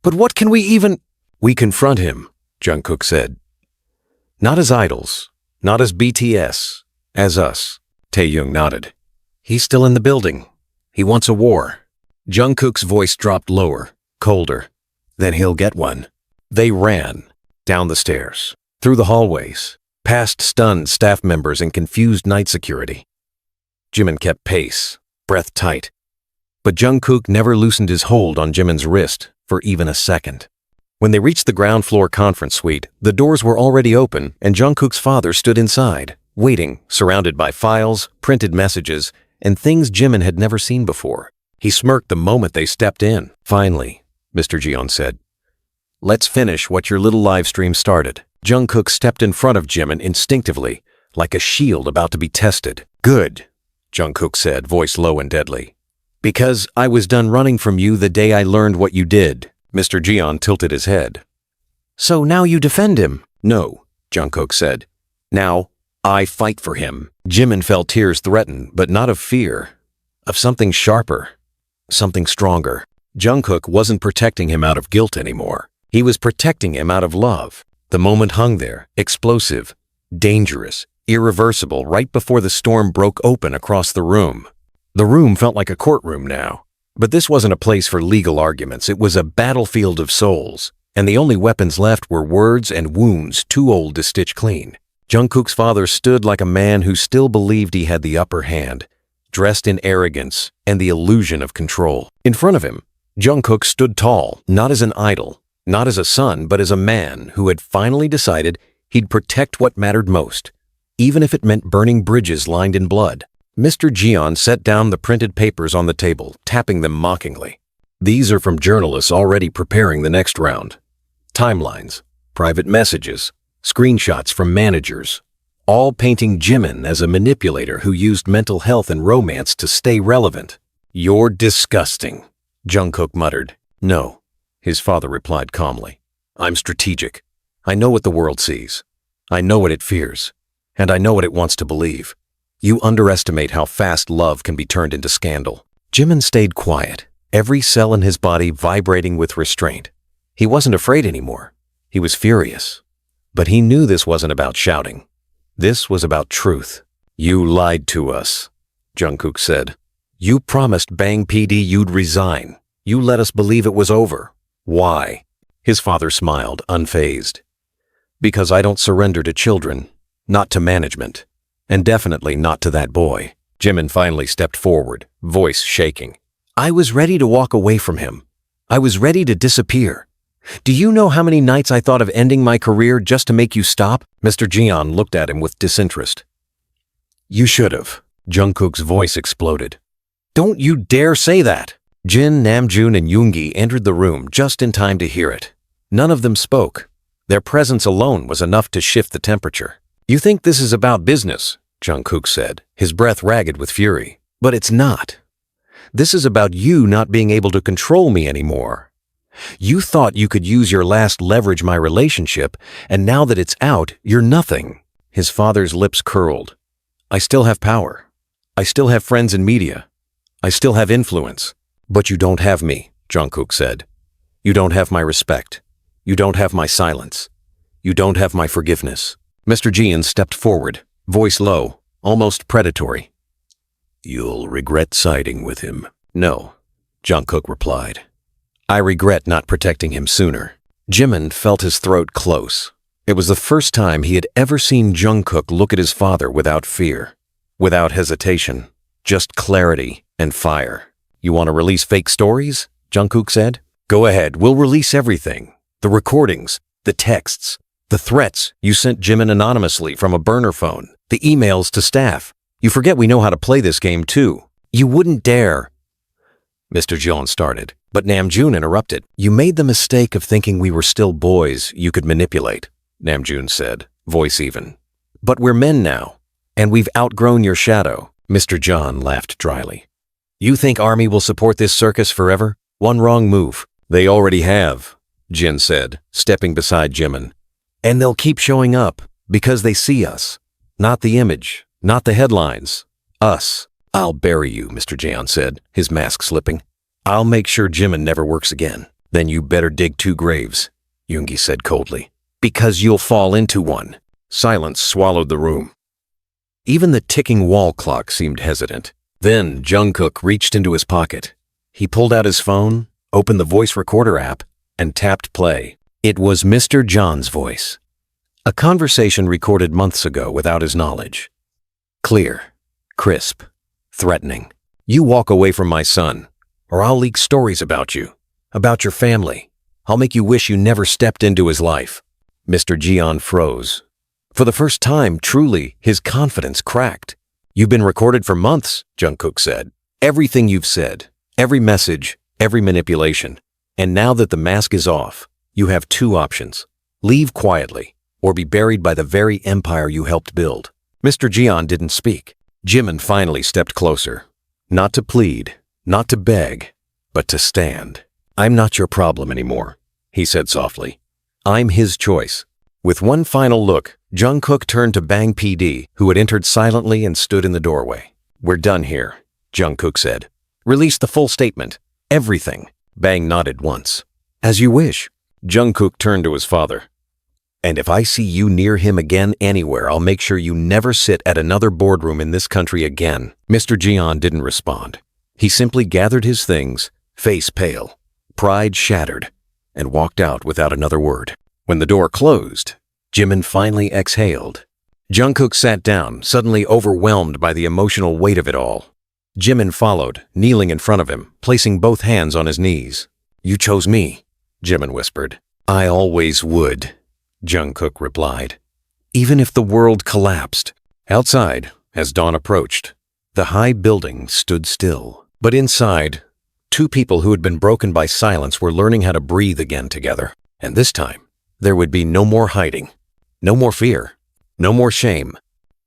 A: "But what can we even—" "We confront him," Jungkook said. "Not as idols, not as BTS, as us." Taehyung nodded. "He's still in the building. He wants a war. Jungkook's voice dropped lower, colder. Then he'll get one. They ran. Down the stairs. Through the hallways. Past stunned staff members and confused night security. Jimin kept pace, breath tight. But Jungkook never loosened his hold on Jimin's wrist for even a second. When they reached the ground floor conference suite, the doors were already open and Jungkook's father stood inside, waiting, surrounded by files, printed messages, and things Jimin had never seen before. He smirked the moment they stepped in. Finally, Mr. Jeon said, "Let's finish what your little live stream started." Jungkook stepped in front of Jimin instinctively, like a shield about to be tested. "Good," Jungkook said, voice low and deadly. "Because I was done running from you the day I learned what you did." Mr. Jeon tilted his head. "So now you defend him?" "No," Jungkook said. "Now, I fight for him." Jimin felt tears threaten, but not of fear. Of something sharper. Something stronger. Jungkook wasn't protecting him out of guilt anymore. He was protecting him out of love. The moment hung there, explosive, dangerous, irreversible, right before the storm broke open across the room. The room felt like a courtroom now. But this wasn't a place for legal arguments. It was a battlefield of souls. And the only weapons left were words and wounds too old to stitch clean. Jungkook's father stood like a man who still believed he had the upper hand, dressed in arrogance and the illusion of control. In front of him, Jungkook stood tall, not as an idol, not as a son, but as a man who had finally decided he'd protect what mattered most, even if it meant burning bridges lined in blood. Mr. Jeon set down the printed papers on the table, tapping them mockingly. "These are from journalists already preparing the next round. Timelines, private messages, screenshots from managers, all painting Jimin as a manipulator who used mental health and romance to stay relevant." "You're disgusting," Jungkook muttered. "No," his father replied calmly. "I'm strategic. I know what the world sees. I know what it fears. And I know what it wants to believe. You underestimate how fast love can be turned into scandal." Jimin stayed quiet, every cell in his body vibrating with restraint. He wasn't afraid anymore. He was furious. But he knew this wasn't about shouting. This was about truth. "You lied to us," Jungkook said. "You promised Bang PD you'd resign. You let us believe it was over. Why?" His father smiled, unfazed. "Because I don't surrender to children, not to management. And definitely not to that boy." Jimin finally stepped forward, voice shaking. "I was ready to walk away from him. I was ready to disappear. Do you know how many nights I thought of ending my career just to make you stop?" Mr. Jeon looked at him with disinterest. "You should have." Jungkook's voice exploded. "Don't you dare say that!" Jin, Namjoon, and Yoongi entered the room just in time to hear it. None of them spoke. Their presence alone was enough to shift the temperature. "You think this is about business," Jungkook said, his breath ragged with fury. "But it's not. This is about you not being able to control me anymore. You thought you could use your last leverage my relationship, and now that it's out, you're nothing." His father's lips curled. "I still have power. I still have friends in media. I still have influence. But you don't have me," Jungkook said. "You don't have my respect. You don't have my silence. You don't have my forgiveness." Mr. Jeon stepped forward, voice low, almost predatory. "You'll regret siding with him." "No," Jungkook replied. "I regret not protecting him sooner." Jimin felt his throat close. It was the first time he had ever seen Jungkook look at his father without fear, without hesitation, just clarity and fire. "You want to release fake stories?" Jungkook said. "Go ahead, we'll release everything. The recordings, the texts, the threats you sent Jimin anonymously from a burner phone, the emails to staff. You forget we know how to play this game too. You wouldn't dare." Mr. Jeon started, but Namjoon interrupted. "You made the mistake of thinking we were still boys you could manipulate," Namjoon said, voice even. "But we're men now, and we've outgrown your shadow." Mr. Jeon laughed dryly. "You think Army will support this circus forever? One wrong move." "They already have," Jin said, stepping beside Jimin. "And they'll keep showing up, because they see us. Not the image, not the headlines. Us." "I'll bury you," Mr. Jeon said, his mask slipping. "I'll make sure Jimin never works again." "Then you better dig 2 graves," Yoongi said coldly. "Because you'll fall into one." Silence swallowed the room. Even the ticking wall clock seemed hesitant. Then Jungkook reached into his pocket. He pulled out his phone, opened the voice recorder app, and tapped play. It was Mr. John's voice. A conversation recorded months ago without his knowledge. Clear, crisp, threatening. You walk away from my son, or I'll leak stories about you, about your family. I'll make you wish you never stepped into his life. Mr. Jeon froze. For the first time, truly, his confidence cracked. You've been recorded for months, Jungkook said. Everything you've said, every message, every manipulation. And now that the mask is off, you have two options. Leave quietly, or be buried by the very empire you helped build. Mr. Jeon didn't speak. Jimin finally stepped closer. Not to plead, not to beg, but to stand. I'm not your problem anymore, he said softly. I'm his choice. With one final look, Jungkook turned to Bang PD, who had entered silently and stood in the doorway. We're done here, Jungkook said. Release the full statement. Everything. Bang nodded once. As you wish. Jungkook turned to his father. And if I see you near him again anywhere, I'll make sure you never sit at another boardroom in this country again. Mr. Jeon didn't respond. He simply gathered his things, face pale, pride shattered, and walked out without another word. When the door closed, Jimin finally exhaled. Jungkook sat down, suddenly overwhelmed by the emotional weight of it all. Jimin followed, kneeling in front of him, placing both hands on his knees. You chose me, Jimin whispered. I always would, Jungkook replied. Even if the world collapsed. Outside, as dawn approached, the high building stood still. But inside, two people who had been broken by silence were learning how to breathe again together. And this time, there would be no more hiding, no more fear, no more shame,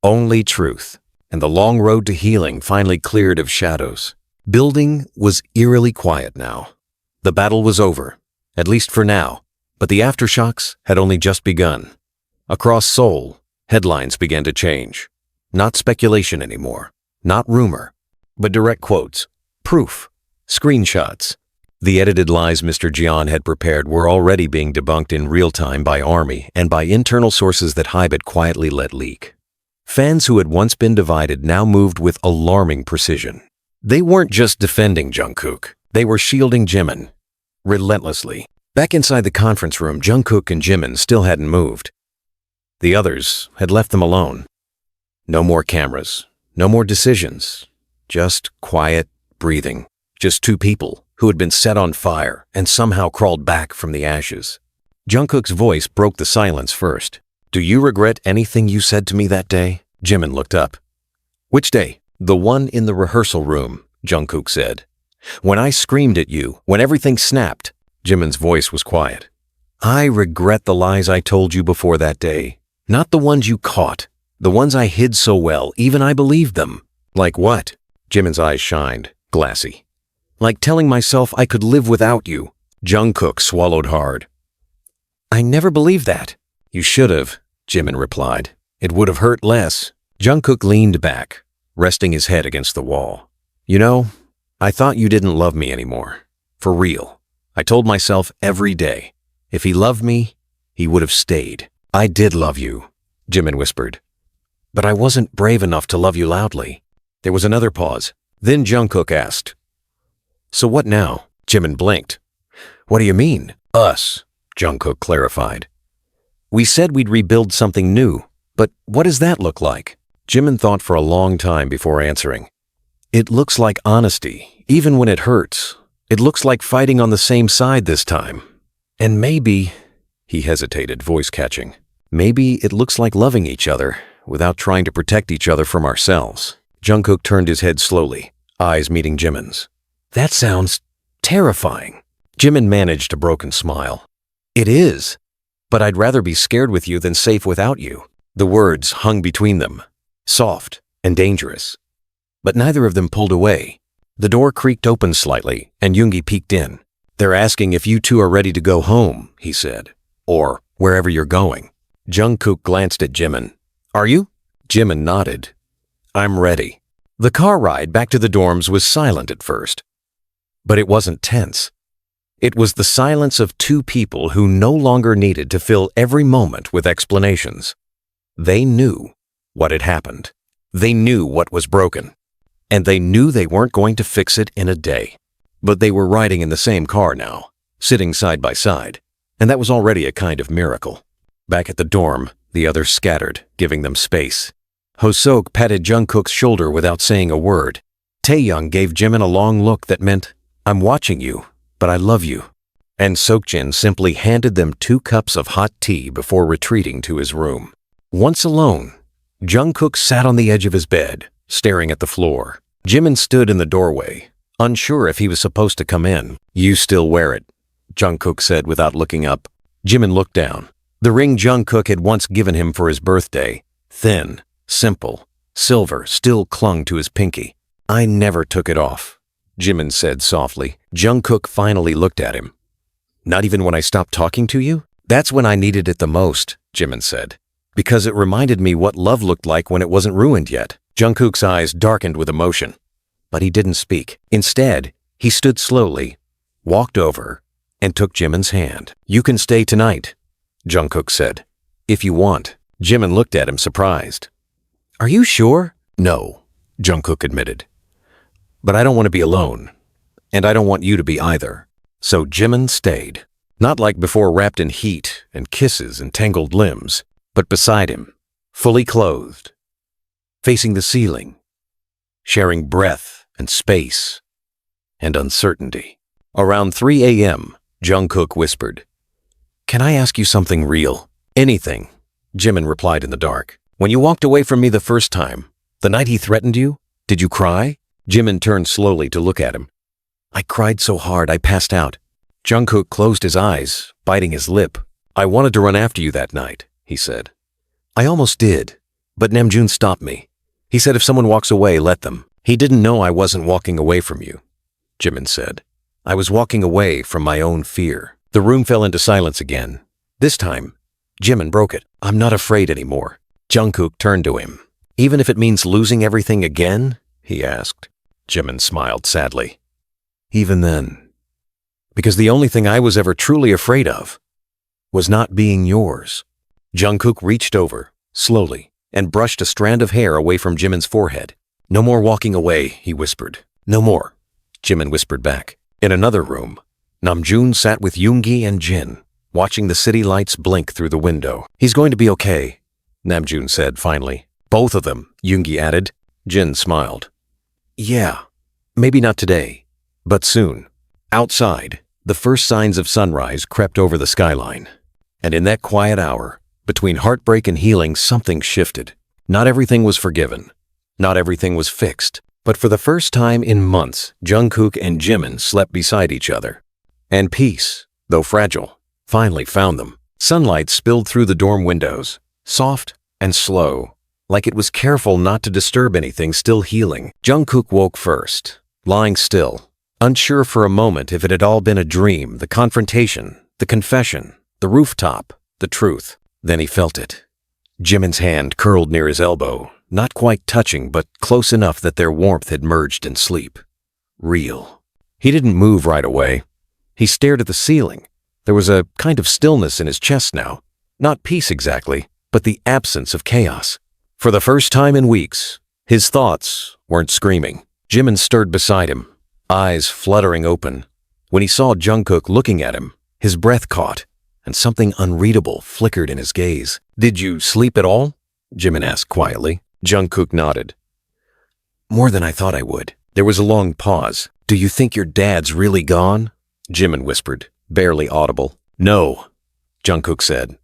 A: only truth. And the long road to healing finally cleared of shadows. Building was eerily quiet now. The battle was over, at least for now, but the aftershocks had only just begun. Across Seoul, headlines began to change. Not speculation anymore, not rumor, but direct quotes, proof, screenshots. The edited lies Mr. Jeon had prepared were already being debunked in real time by Army and by internal sources that Hybe had quietly let leak. Fans who had once been divided now moved with alarming precision. They weren't just defending Jungkook, they were shielding Jimin. Relentlessly. Back inside the conference room, Jungkook and Jimin still hadn't moved. The others had left them alone. No more cameras, no more decisions, just quiet breathing. Just two people who had been set on fire and somehow crawled back from the ashes. Jungkook's voice broke the silence first. Do you regret anything you said to me that day? Jimin looked up. Which day? The one in the rehearsal room, Jungkook said. When I screamed at you, when everything snapped. Jimin's voice was quiet. I regret the lies I told you before that day. Not the ones you caught. The ones I hid so well, even I believed them. Like what? Jimin's eyes shined, glassy. Like telling myself I could live without you. Jungkook swallowed hard. I never believed that. You should have, Jimin replied. It would have hurt less. Jungkook leaned back, resting his head against the wall. You know, I thought you didn't love me anymore. For real. I told myself every day, if he loved me, he would have stayed. I did love you, Jimin whispered. But I wasn't brave enough to love you loudly. There was another pause. Then Jungkook asked, So what now? Jimin blinked. What do you mean? Us, Jungkook clarified. We said we'd rebuild something new, but what does that look like? Jimin thought for a long time before answering. It looks like honesty, even when it hurts. It looks like fighting on the same side this time. And maybe, he hesitated, voice catching, maybe it looks like loving each other without trying to protect each other from ourselves. Jungkook turned his head slowly, eyes meeting Jimin's. That sounds terrifying. Jimin managed a broken smile. It is, but I'd rather be scared with you than safe without you. The words hung between them, soft and dangerous. But neither of them pulled away. The door creaked open slightly, and Yoongi peeked in. They're asking if you two are ready to go home, he said, or wherever you're going. Jungkook glanced at Jimin. Are you? Jimin nodded. I'm ready. The car ride back to the dorms was silent at first. But it wasn't tense. It was the silence of two people who no longer needed to fill every moment with explanations. They knew what had happened. They knew what was broken. And they knew they weren't going to fix it in a day. But they were riding in the same car now, sitting side by side, and that was already a kind of miracle. Back at the dorm, the others scattered, giving them space. Hoseok patted Jungkook's shoulder without saying a word. Taehyung gave Jimin a long look that meant, "I'm watching you, but I love you." And Seokjin simply handed them 2 cups of hot tea before retreating to his room. Once alone, Jungkook sat on the edge of his bed, staring at the floor. Jimin stood in the doorway, unsure if he was supposed to come in. "You still wear it," Jungkook said without looking up. Jimin looked down. The ring Jungkook had once given him for his birthday, thin, simple, silver, still clung to his pinky. "I never took it off," Jimin said softly. Jungkook finally looked at him. "Not even when I stopped talking to you?" "That's when I needed it the most," Jimin said. "Because it reminded me what love looked like when it wasn't ruined yet." Jungkook's eyes darkened with emotion, but he didn't speak. Instead, he stood slowly, walked over, and took Jimin's hand. "You can stay tonight," Jungkook said. "If you want." Jimin looked at him surprised. "Are you sure?" "No," Jungkook admitted. "But I don't want to be alone, and I don't want you to be either." So Jimin stayed, not like before wrapped in heat and kisses and tangled limbs, but beside him, fully clothed, facing the ceiling, sharing breath and space and uncertainty. Around 3 a.m., Jungkook whispered, "Can I ask you something real?" "Anything," Jimin replied in the dark. "When you walked away from me the first time, the night he threatened you, did you cry?" Jimin turned slowly to look at him. "I cried so hard I passed out." Jungkook closed his eyes, biting his lip. "I wanted to run after you that night," he said. "I almost did, but Namjoon stopped me. He said if someone walks away, let them." "He didn't know I wasn't walking away from you," Jimin said. "I was walking away from my own fear." The room fell into silence again. This time, Jimin broke it. "I'm not afraid anymore." Jungkook turned to him. "Even if it means losing everything again?" he asked. Jimin smiled sadly. "Even then. Because the only thing I was ever truly afraid of was not being yours." Jungkook reached over, slowly, and brushed a strand of hair away from Jimin's forehead. "No more walking away," he whispered. "No more," Jimin whispered back. In another room, Namjoon sat with Yoongi and Jin, watching the city lights blink through the window. "He's going to be okay," Namjoon said finally. "Both of them," Yoongi added. Jin smiled. "Yeah, maybe not today, but soon." Outside, the first signs of sunrise crept over the skyline. And in that quiet hour, between heartbreak and healing, something shifted. Not everything was forgiven. Not everything was fixed. But for the first time in months, Jungkook and Jimin slept beside each other. And peace, though fragile, finally found them. Sunlight spilled through the dorm windows, soft and slow, like it was careful not to disturb anything still healing. Jungkook woke first, lying still, unsure for a moment if it had all been a dream, the confrontation, the confession, the rooftop, the truth. Then he felt it. Jimin's hand curled near his elbow, not quite touching, but close enough that their warmth had merged in sleep. Real. He didn't move right away. He stared at the ceiling. There was a kind of stillness in his chest now. Not peace exactly, but the absence of chaos. For the first time in weeks, his thoughts weren't screaming. Jimin stirred beside him, eyes fluttering open. When he saw Jungkook looking at him, his breath caught, and something unreadable flickered in his gaze. "Did you sleep at all?" Jimin asked quietly. Jungkook nodded. "More than I thought I would." There was a long pause. "Do you think your dad's really gone?" Jimin whispered, barely audible. "No," Jungkook said.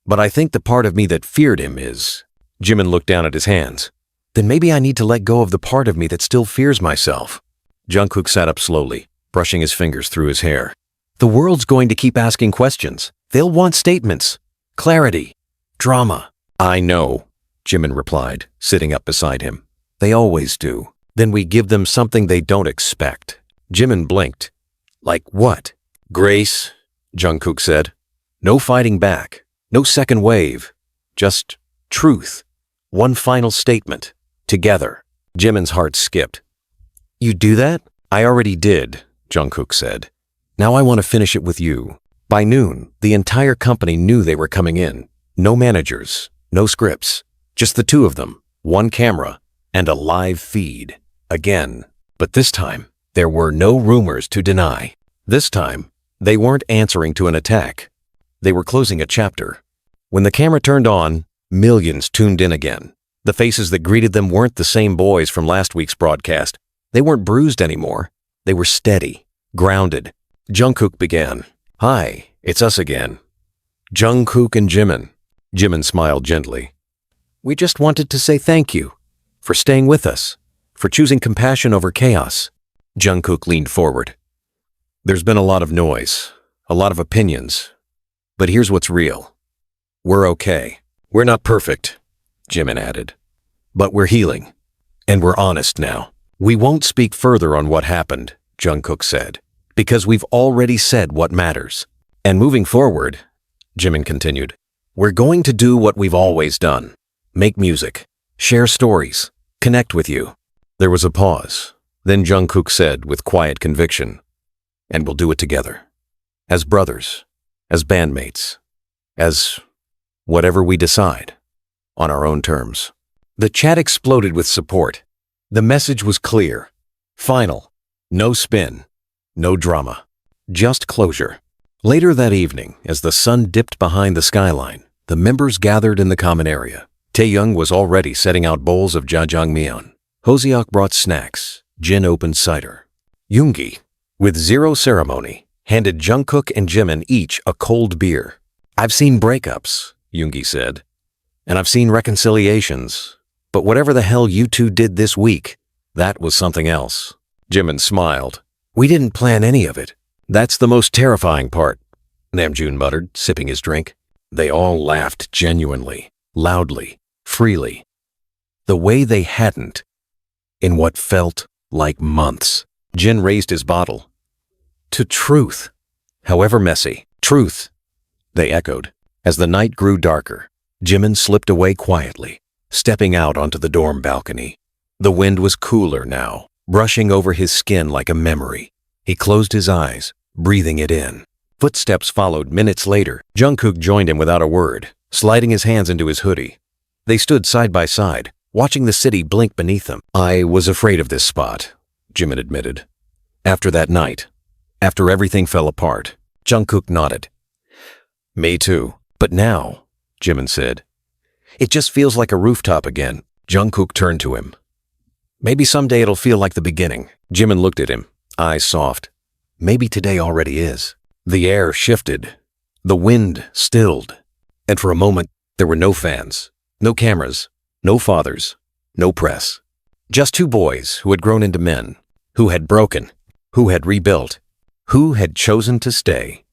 A: "But I think the part of me that feared him is." Jimin looked down at his hands. "Then maybe I need to let go of the part of me that still fears myself." Jungkook sat up slowly, brushing his fingers through his hair. "The world's going to keep asking questions. They'll want statements, clarity, drama." "I know," Jimin replied, sitting up beside him. "They always do. Then we give them something they don't expect." Jimin blinked. "Like what?" "Grace," Jungkook said. "No fighting back. No second wave. Just truth. One final statement. Together." Jimin's heart skipped. "You do that?" "I already did," Jungkook said. "Now I want to finish it with you." By noon, the entire company knew they were coming in. No managers, no scripts. Just the two of them, one camera, and a live feed. Again. But this time, There were no rumors to deny. This time, they weren't answering to an attack. They were closing a chapter. When the camera turned on, millions tuned in again. The faces that greeted them weren't the same boys from last week's broadcast. They weren't bruised anymore. They were steady, grounded. Jungkook began. "Hi, it's us again. Jungkook and Jimin." Jimin smiled gently. "We just wanted to say thank you for staying with us, for choosing compassion over chaos." Jungkook leaned forward. "There's been a lot of noise, a lot of opinions, but here's what's real. We're okay. We're not perfect," Jimin added, "but we're healing, and we're honest now." "We won't speak further on what happened," Jungkook said, "because we've already said what matters. And moving forward," Jimin continued, "we're going to do what we've always done. Make music, share stories, connect with you." There was a pause. Then Jungkook said with quiet conviction, "And we'll do it together. As brothers, as bandmates, as whatever we decide, on our own terms." The chat exploded with support. The message was clear, final, no spin, no drama, just closure. Later that evening, as the sun dipped behind the skyline, the members gathered in the common area. Taehyung was already setting out bowls of jjajangmyeon. Hoseok brought snacks. Jin opened cider. Yoongi, with zero ceremony, handed Jungkook and Jimin each a cold beer. "I've seen breakups," Yoongi said, "and I've seen reconciliations. But whatever the hell you two did this week, that was something else." Jimin smiled. "We didn't plan any of it." "That's the most terrifying part," Namjoon muttered, sipping his drink. They all laughed genuinely, loudly, freely. The way they hadn't, in what felt like months. Jin raised his bottle. "To truth, however messy. Truth," they echoed. As the night grew darker, Jimin slipped away quietly, stepping out onto the dorm balcony. The wind was cooler now, brushing over his skin like a memory. He closed his eyes, breathing it in. Footsteps followed minutes later. Jungkook joined him without a word, sliding his hands into his hoodie. They stood side by side, watching the city blink beneath them. "I was afraid of this spot," Jimin admitted. "After that night, after everything fell apart." Jungkook nodded. "Me too. But now," Jimin said, "it just feels like a rooftop again." Jungkook turned to him. "Maybe someday it'll feel like the beginning." Jimin looked at him, eyes soft. "Maybe today already is." The air shifted. The wind stilled. And for a moment, there were no fans, no cameras, no fathers, no press. Just two boys who had grown into men, who had broken, who had rebuilt, who had chosen to stay.